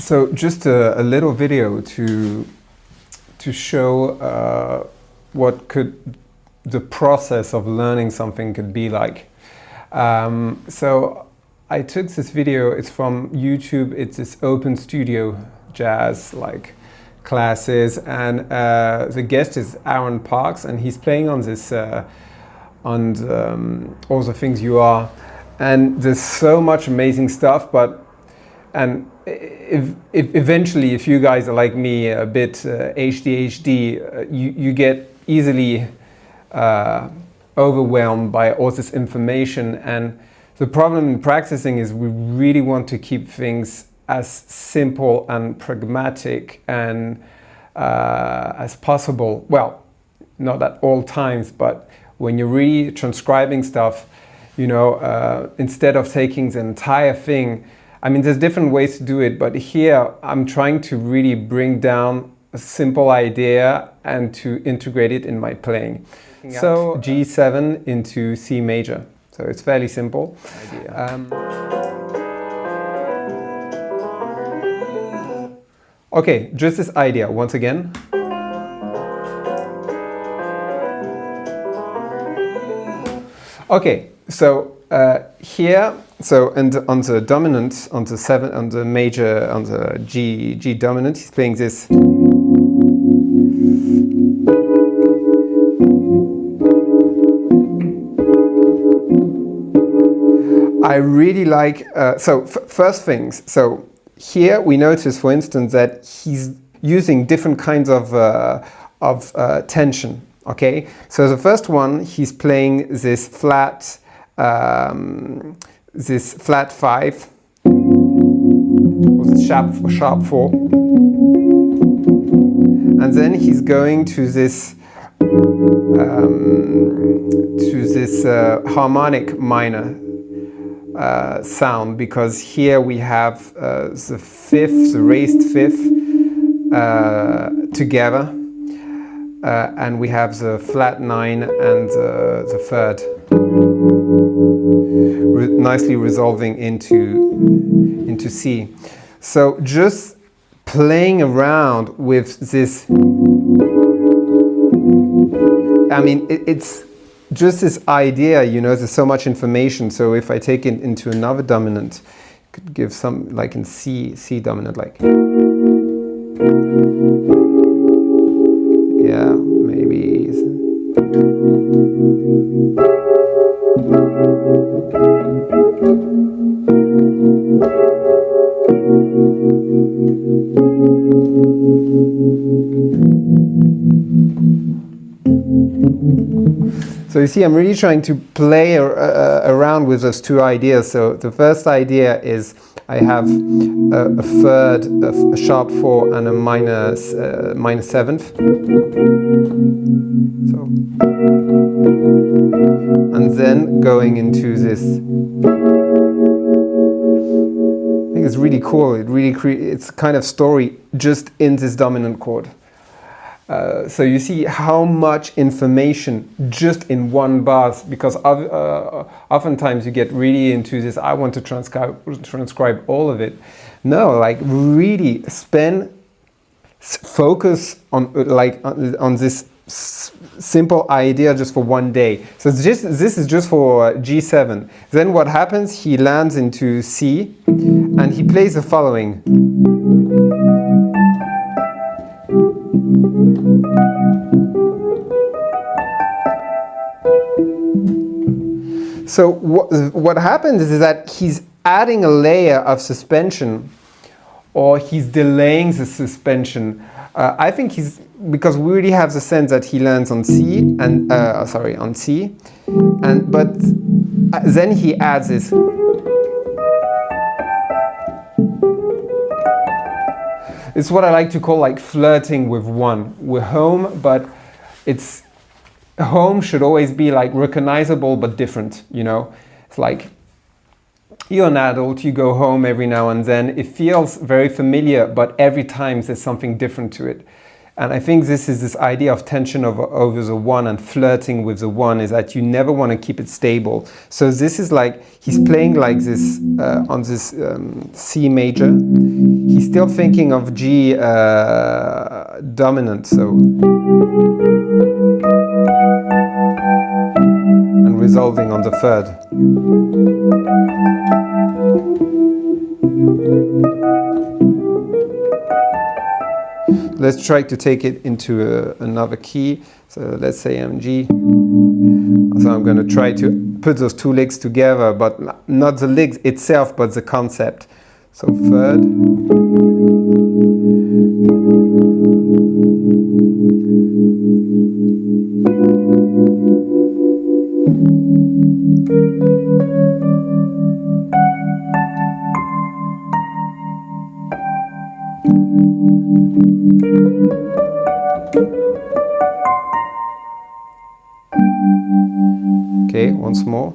So just a little video to show what the process of learning something could be like. So I took this video, it's from YouTube, it's this open studio jazz like classes, and the guest is Aaron Parks, and he's playing on this on All the Things You Are, and there's so much amazing stuff. And if eventually, if you guys are like me, a bit ADHD, you get easily overwhelmed by all this information. And the problem in practicing is we really want to keep things as simple and pragmatic and as possible. Well, not at all times, but when you're really transcribing stuff, you know, instead of taking the entire thing, I mean, there's different ways to do it, but here I'm trying to really bring down a simple idea and to integrate it in my playing. So G7 into C major. So it's fairly simple. Okay, just this idea once again. Okay, so here, so and on the dominant, on the seven, on the major, on the G dominant, he's playing this. I really like. So first things. So here we notice, for instance, that he's using different kinds of tension. Okay, so the first one, he's playing this flat 5, with sharp 4, and then he's going to this harmonic minor sound, because here we have the fifth, the raised fifth together. And we have the flat 9 and the third nicely resolving into C. So just playing around with this, I mean, it's just this idea, you know, there's so much information. So if I take it into another dominant, I could give some, like in C dominant, like. Yeah, maybe. So you see, I'm really trying to play around with those two ideas. So the first idea is I have a third, a sharp 4 and a minor 7th. So, and then going into this. I think it's really cool. It really it's kind of story just in this dominant chord. So you see how much information just in one bar, because oftentimes you get really into this, I want to transcribe all of it. No, like really focus on on this simple idea just for one day. So this is just for G7. Then what happens, he lands into C and he plays the following. So what happens is that he's adding a layer of suspension, or he's delaying the suspension. I think because we really have the sense that he lands on C and on C, but then he adds this. It's what I like to call like flirting with one. We're home, but it's home should always be like recognizable but different, you know. It's like you're an adult, you go home every now and then, it feels very familiar, but every time there's something different to it. And I think this is this idea of tension over the one and flirting with the one, is that you never want to keep it stable. So this is like, he's playing like this on this C major. He's still thinking of G dominant, so. And resolving on the third. Let's try to take it into another key. So let's say I'm G. So I'm going to try to put those two licks together, but not the licks itself, but the concept. So third. Okay, once more.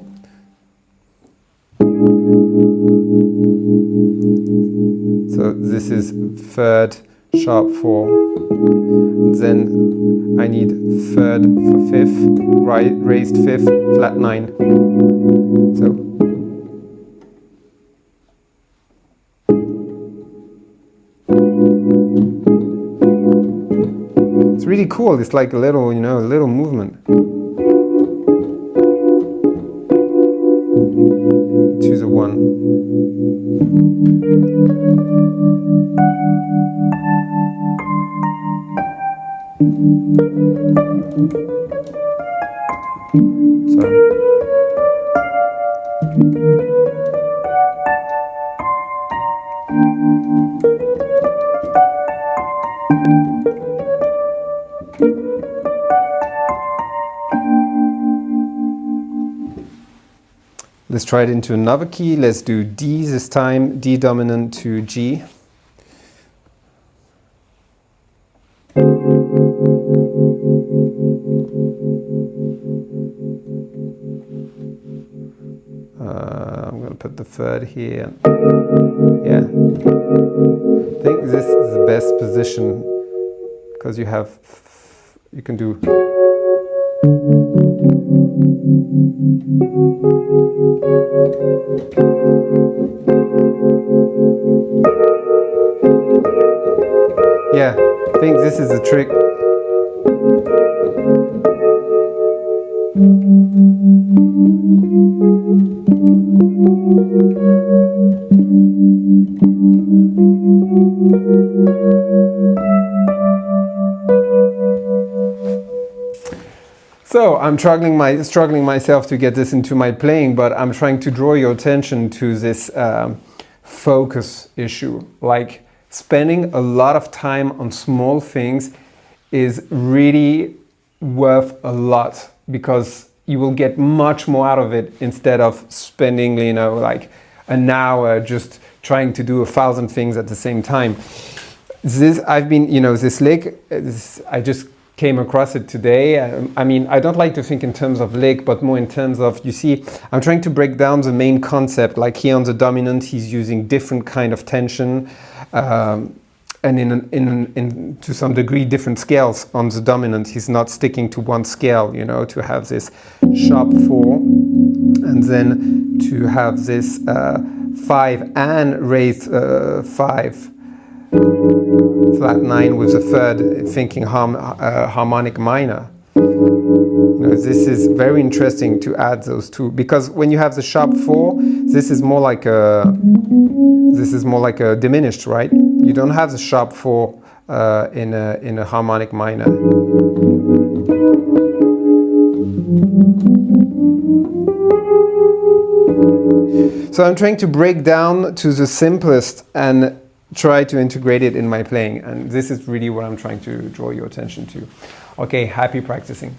So this is third, sharp 4. Then I need third for fifth, raised fifth, flat 9. So. It's really cool. It's like a little, a little movement. To the one. So. Let's try it into another key. Let's do D this time, D dominant to G. I'm going to put the third here. Yeah. I think this is the best position because you can do. Yeah, I think this is a trick. So I'm struggling myself to get this into my playing, but I'm trying to draw your attention to this focus issue. Like, spending a lot of time on small things is really worth a lot, because you will get much more out of it instead of spending, like an hour just trying to do 1,000 things at the same time. This lick, I just came across it today. I mean, I don't like to think in terms of lick, but more in terms of, you see, I'm trying to break down the main concept. Like here on the dominant, he's using different kind of tension, and in to some degree different scales on the dominant. He's not sticking to one scale, to have this sharp 4, and then to have this 5 and raised 5. Flat 9 with the third, thinking harmonic minor. This is very interesting to add those two, because when you have the sharp 4, this is more like a diminished, right? You don't have the sharp 4 in a harmonic minor. So I'm trying to break down to the simplest and try to integrate it in my playing, and this is really what I'm trying to draw your attention to. Okay, happy practicing.